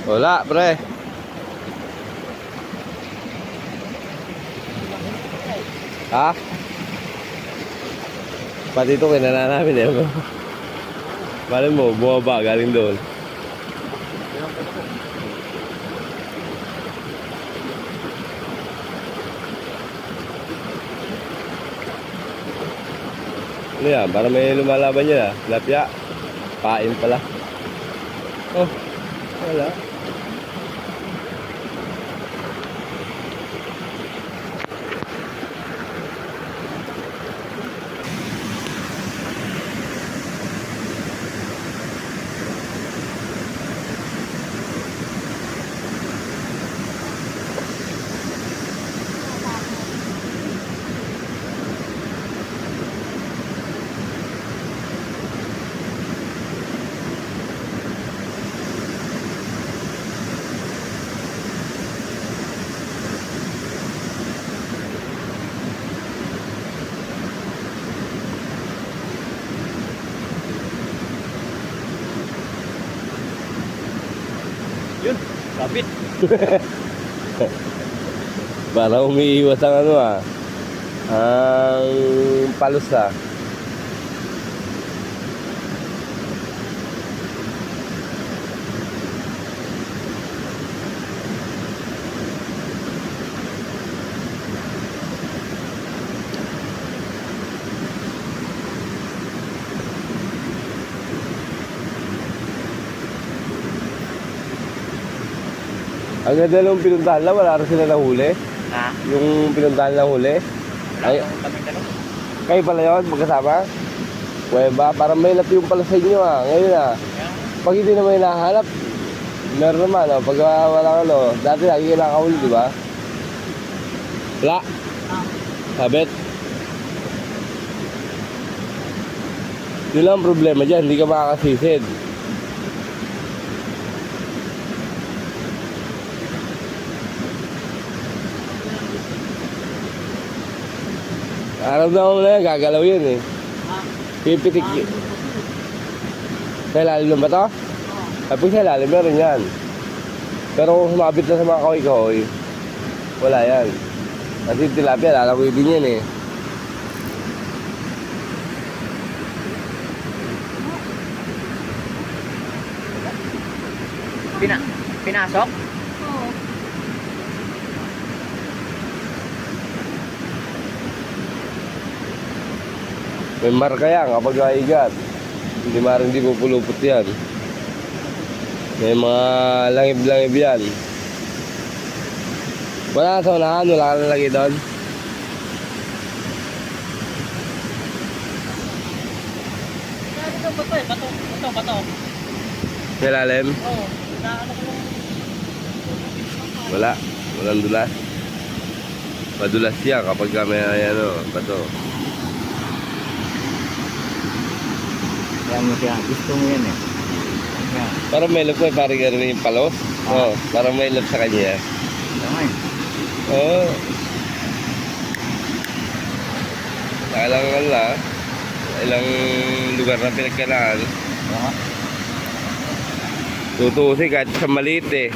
Wala, pre. Ha? Pati ito kinana namin eh. Malay mo, bumaba galing doon. Ano yan? Para may lumalaban yan ah. Lapya. Pain pala. Oh, wala. Yun, kapit. Para umiiwas ang ano ah. Ang palos ah. Ang ganda nung pinuntahan lang, wala rin sila nahuli. Ha? Yung pinuntahan lang huli. Ay, kayo pala yun, magkasama? Kuweba, parang may yung pala sa inyo ah. Ngayon ah. Pag hindi naman hinahanap, meron naman oh. Pag walang ano, dati lagi kinakahuli, di ba? Wala. Sabit. Yun lang ang problema dyan, hindi ka makakasisid. Araw-daw mo na yan, gagalaw yun eh. Pipitik yun. Sa ilalim ba to? Kapag sa ilalim, meron yan. Pero kung sumabit na sa mga kahoy-kahoy, wala yan. Kasi tilapia, lalakoy din yan eh. Pinasok? Oo. May marka yan kapag naigat. Hindi pupulupot yan. May mga langib-langib yan. Wala sa unahan, wala ka nalagay doon. Ito bato eh, bato. Nilalim? Oo, naano ko lang. Wala. Walang dulas. Madulas yan kapag may ano, bato. Yan mo siya, gusto mo yan eh. Yan. Parang may love ko eh, parang gano'n yung palos. Oo, parang may love sa kanya. Damay. Oo. Ilang lugar na pinagkanaan. Oo. Tutusin kahit sa maliit eh.